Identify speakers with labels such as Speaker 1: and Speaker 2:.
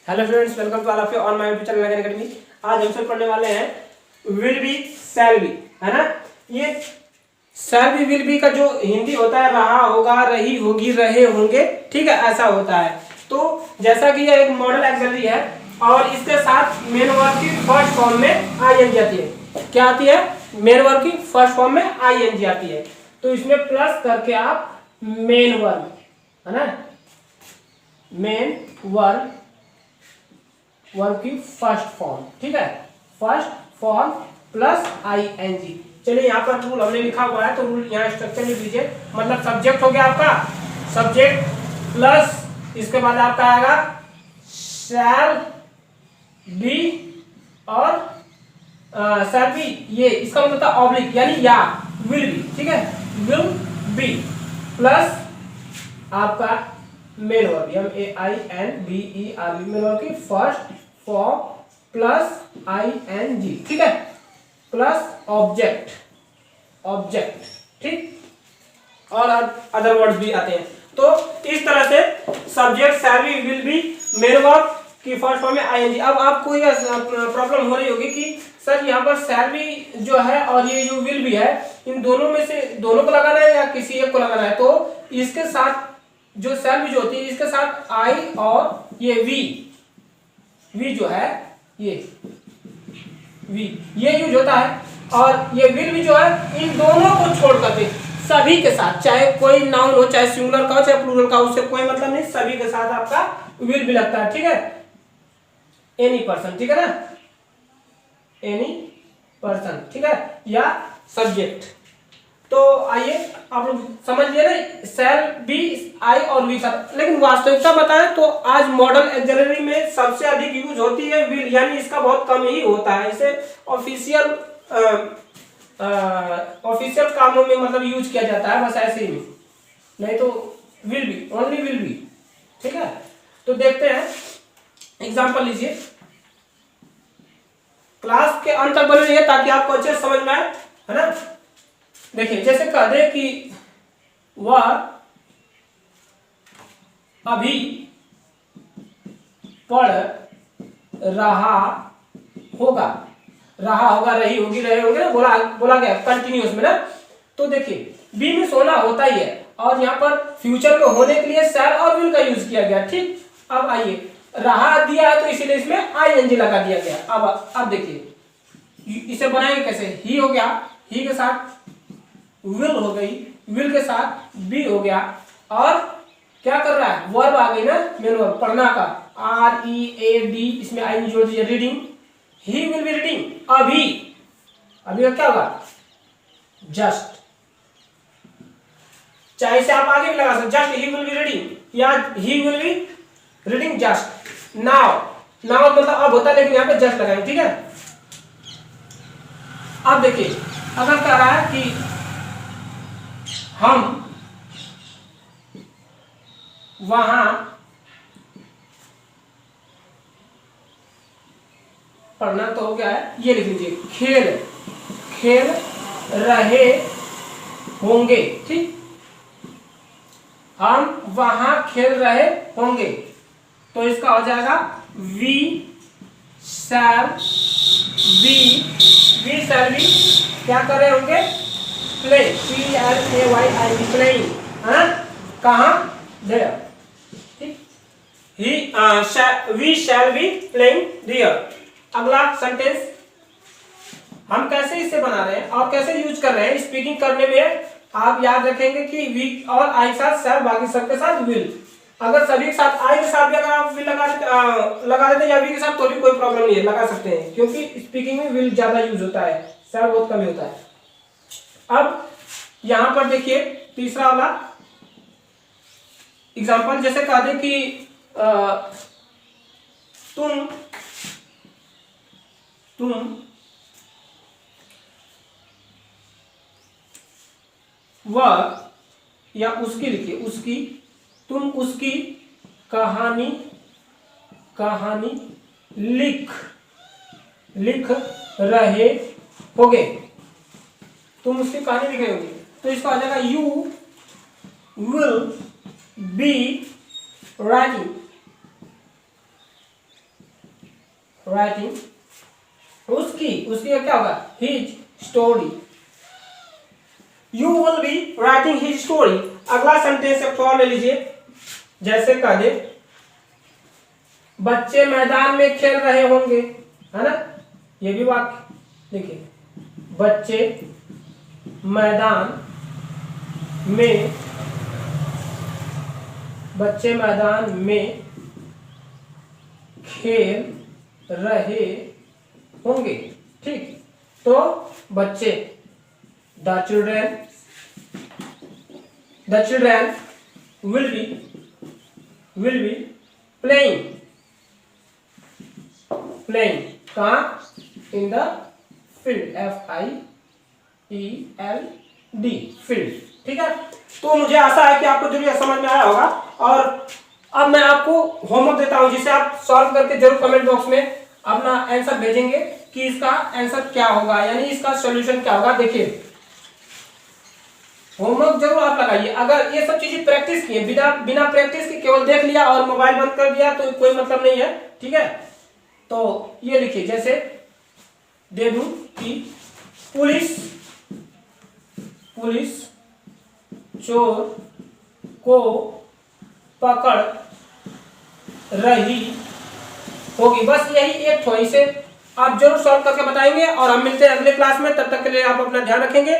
Speaker 1: Hello friends, welcome to all of you on my YouTube channel again academy. आज हम सब पढ़ने वाले हैं विल बी शैल बी, है ना। ये शैल बी विल बी का जो हिंदी होता है रहा होगा, रही होगी, रहे होंगे, ठीक है, ऐसा होता है। तो जैसा कि ये एक मॉडल एक्सिलरी है और इसके साथ मेन वर्ब की फर्स्ट फॉर्म में आईएनजी आती है। क्या आती है? मेन वर्ब की फर्स्ट फॉर्म में आईएनजी आती है। तो इसमें प्लस करके आप मेन वर्ब, है ना, मेन वर्ब की फर्स्ट फॉर्म, ठीक है, फर्स्ट फॉर्म प्लस आईएनजी। चलिए यहाँ पर रूल हमने लिखा हुआ है तो रूल यहाँ स्ट्रक्चर लिख लीजिए। मतलब सब्जेक्ट हो गया आपका, सब्जेक्ट प्लस इसके बाद आपका आएगा शैल बी और शैल बी, ये इसका मतलब था ऑब्लिक यानी या विल बी, ठीक है, विल बी प्लस आपका main verb MEINVERB main verb की फर्स्ट फॉर्म प्लस ING, ठीक है, प्लस ऑब्जेक्ट, ठीक, और अदर वर्ड्स भी आते हैं। तो इस तरह से subject shall be will be main verb की फर्स्ट फॉर्म में ING। अब आपको यह प्रॉब्लम हो रही होगी कि सर यहाँ पर शैल बी जो है और ये जो विल बी है, इन दोनों में से दोनों को लगाना है या किसी एक को लगाना है। तो इसके साथ जो शैल बी जो होती है इसके साथ आई और ये वी जो है ये वी ये यूज होता है, और ये विल भी जो है इन दोनों को छोड़ करके सभी के साथ, चाहे कोई नाउन हो, चाहे सिंगुलर का हो चाहे प्लूरल का हो, उससे कोई मतलब नहीं, सभी के साथ आपका विल भी लगता है, ठीक है, एनी पर्सन, ठीक है ना, एनी पर्सन, ठीक है, या सब्जेक्ट। तो आइए आप लोग समझ लिए ना, शैल बी आई और वी का। लेकिन वास्तविकता बताएं तो आज मॉडल एक्सिलरी में सबसे अधिक यूज होती है विल, यानी इसका बहुत कम ही होता है। इसे ऑफिशियल कामों में मतलब यूज किया जाता है, बस ऐसे ही, नहीं तो will be, only will be, ठीक है। तो देखते हैं, एग्जांपल लीजिए, क्लास के अंत तक बने रहिए ताकि आपको अच्छे समझ में आए, है ना। देखिए, जैसे कह दे कि वह अभी पढ़ रहा होगा, रही होगी, रहे होंगे ना, बोला गया कंटिन्यूअस में ना। तो देखिए बी में सोना होता ही है और यहाँ पर फ्यूचर में होने के लिए शैल और विल का यूज किया गया, ठीक। अब आइए, रहा दिया है तो इसीलिए इसमें आईएनजी लगा दिया गया। अब देखिए इसे बनाएंगे कैसे। ही हो गया, ही के साथ विल हो गई, विल के साथ बी हो गया, और क्या कर रहा है, वर्ब आ गई ना, मेन वर्ब पढ़ना का, READ, इसमें आई जोड़ दीजिए, reading, he will be reading, अभी का क्या होगा, जस्ट, चाहे इसे आप आगे भी लगा सकते, just he will be reading या he will be reading just. Now मतलब अब होता है, लेकिन यहाँ पे जस्ट लगाएंगे, ठीक है। अब देखिए, अगर कह रहा है कि हम वहां पढ़ना तो हो गया है, ये लिख लीजिए, खेल रहे होंगे, ठीक, हम वहां खेल रहे होंगे, तो इसका हो जाएगा वी शैल बी क्या कर रहे होंगे, प्ले, PLAY, प्लेइंग, कहाँ, देयर, ठीक, we shall be playing there. अगला सेंटेंस हम कैसे इसे बना रहे हैं और कैसे यूज कर रहे हैं स्पीकिंग करने में, आप याद रखेंगे कि वी और आई के साथ शैल, बाकी सबके साथ विल। अगर सभी के साथ आई के साथ भी अगर आप विल लगा देते या वी के साथ तो भी कोई प्रॉब्लम नहीं है, लगा सकते हैं, क्योंकि स्पीकिंग में विल ज्यादा यूज होता है, शैल बहुत कम होता है। अब यहां पर देखिए तीसरा वाला एग्जांपल, जैसे कह दे कि तुम वह या उसकी, लिखिए उसकी, तुम उसकी कहानी लिख रहे होगे, तुम उसकी कहानी लिख रहे होगे, तो इसका आ जाएगा you will be writing writing उसकी क्या होगा, his story. You will be writing his story. अगला सेंटेंस एक और ले लीजिए, जैसे कह दे बच्चे मैदान में खेल रहे होंगे, है ना, ये भी वाक्य देखिए, बच्चे मैदान में खेल रहे होंगे। ठीक, तो बच्चे the children will be playing कहाँ, in the field, FIELD field. ठीक है, तो मुझे आशा है कि आपको जरूर यह समझ में आया होगा। और अब मैं आपको होमवर्क देता हूं, जिसे आप सॉल्व करके जरूर कमेंट बॉक्स में अपना आंसर भेजेंगे कि इसका आंसर क्या होगा, यानी इसका सॉल्यूशन क्या होगा। देखिए, होमवर्क जरूर आप लगाइए। अगर ये सब चीजें प्रैक्टिस किए, बिना प्रैक्टिस के केवल देख लिया और मोबाइल बंद कर दिया तो कोई मतलब नहीं है। ठीक है, तो ये लिखिए, जैसे देवू की पुलिस चोर को पकड़ रही होगी। बस यही एक थोड़ी से आप जरूर सॉल्व करके बताएंगे, और हम मिलते हैं अगले क्लास में। तब तक के लिए आप अपना ध्यान रखेंगे।